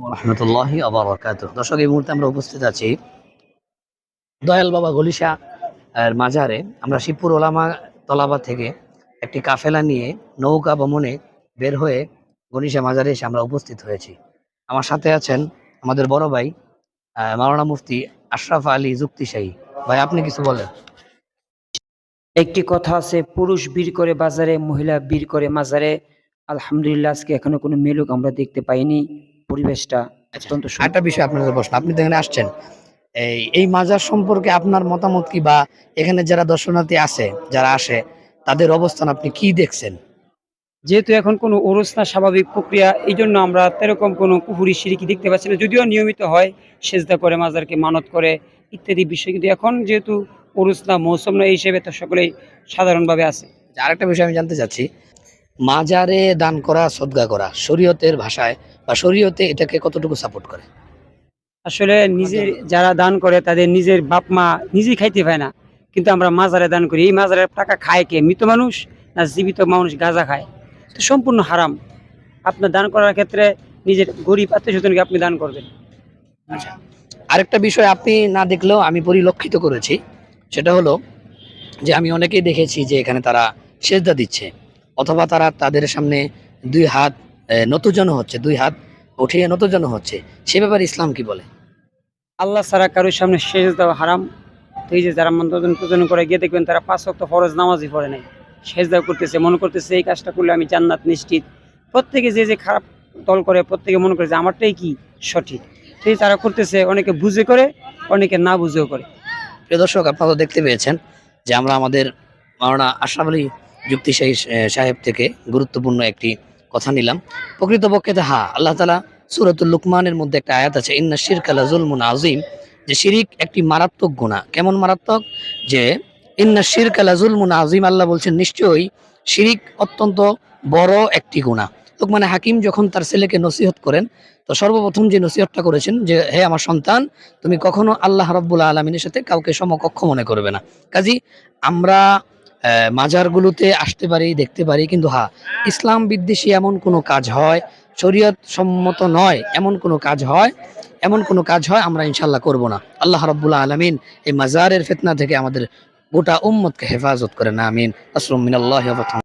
রহমতুল্লাহি ওয়া বারাকাতুহু। দর্শক, এই মুহূর্তে আমরা উপস্থিত আছি দয়াল বাবা গলিশা এর মাজারে। আমরা শিবপুর ওলামা তলাবা থেকে একটি কাফেলা নিয়ে নৌকা ভ্রমণে বের হয়ে গনিশা মাজারে এসে আমরা উপস্থিত হয়েছি। আমার সাথে আছেন আমাদের বড় ভাই মাওলানা মুফতি আশরাফ আলী যুক্তিশাহী। ভাই, আপনি কিছু বলেন। একটি কথা আছে, পুরুষ বীর করে বাজারে, মহিলা বীর করে মাজারে। আলহামদুলিল্লাহ, আজকে এখনো কোনো মেলুক আমরা দেখতে পাইনি। পরিবেশটা অত্যন্ত একটা বিষয় আপনাদের প্রশ্ন, আপনি তো এখানে আসছেন, এই মাজার সম্পর্কে আপনার মতামত কি, বা এখানে যারা দর্শনার্থী আছে, যারা আসে, তাদের অবস্থান আপনি কি দেখছেন? যেহেতু এখন কোনো ওরস না, স্বাভাবিক প্রক্রিয়া, এই জন্য আমরা এরকম কোনো কুফুরি শিরকি দেখতে পাচ্ছি না। যদিও নিয়মিত হয়, সেজদা করে মাজারকে মানত করে ইত্যাদি বিষয়, কিন্তু এখন যেহেতু ওরস না, মৌসুম না, এই হিসেবে তো সকলেই সাধারণভাবে আছে। আরেকটা বিষয় আমি জানতে চাচ্ছি, মাজারে দান করা, সদকা করা, শরীয়তের ভাষায় বা শরীয়তে এটাকে কতটুকু সাপোর্ট করে? আসলে নিজের যারা দান করে তাদের নিজের বাপ মা নিজেই খাইতে পায় না, কিন্তু আমরা মাজারে দান করি। এই মাজারের টাকা খায় কে? মৃত মানুষ না জীবিত মানুষ গাঁজা খায়? তো সম্পূর্ণ হারাম। আপনার দান করার ক্ষেত্রে নিজের গরিব আত্মীয় স্বজনকে আপনি দান করবেন। আচ্ছা, আরেকটা বিষয় আপনি না দেখলেও আমি পরিলক্ষিত করেছি, সেটা হলো যে আমি অনেকেই দেখেছি যে এখানে তারা সেজদা দিচ্ছে, অথবা তারা তাদের সামনে দুই হাত নতজানো হচ্ছে, দুই হাত উঠিয়ে নতজানো হচ্ছে। সে ব্যাপারে ইসলাম কি বলে? আল্লাহ ছাড়া কারোর সামনে শেষ দেওয়া হারাম। তো এই যে যারা মন্ত্রজন প্রজন করে গিয়ে দেখবেন তারা 5 ওয়াক্ত ফরজ নামাজই পড়ে নাই, শেষ দেওয়া করতেছে, মনে করতেছে এই কাজটা করলে আমি জান্নাত নিশ্চিত। প্রত্যেকে যে যে খারাপ দল করে, প্রত্যেকে মনে করে যে আমারটাই কি সঠিক। সেই তারা করতেছে, অনেকে বুঝে করে, অনেকে না বুঝেও করে। প্রিয় দর্শক, আপনারা তো দেখতে পেয়েছেন যে আমরা আমাদের মাওলানা আশরাফ আলী যুক্তিশাহী সাহেব থেকে গুরুত্বপূর্ণ একটি কথা নিলাম। প্রকৃতপক্ষে আল্লাহ তাআলা সূরাতুল লুকমানের মধ্যে একটা আয়াত আছে, ইন্না শিরকা লাযুলমুন আযীম, যে শিরিক একটি মারাত্মক গুনাহ। কেমন মারাত্মক? যে ইন্না শিরকা লাযুলমুন আযীম, আল্লাহ বলছেন নিশ্চয়ই শিরিক অত্যন্ত বড় একটি গুনাহ। লুকমান হাকিম যখন তার ছেলেকে নসিহত করেন, তো সর্বপ্রথম যে নসিহতটা করেছেন যে, হে আমার সন্তান, তুমি কখনো আল্লাহ রাব্বুল আলামিনের সাথে কাউকে সমকক্ষ মনে করবে না। কাজী আমরা মাজারগুলোতে আসতে পারি, দেখতে পারি, কিন্তু ইসলাম বিদ্বেষী এমন কোনো কাজ হয়, শরীয়ত সম্মত নয় এমন কোনো কাজ হয়, আমরা ইনশাআল্লাহ করব না। আল্লাহ রাব্বুল আলামিন এই মাজারের ফিতনা থেকে আমাদের গোটা উম্মতকে হেফাজত করেন, আমিন। আসসালামু মিনাল্লাহি ওয়া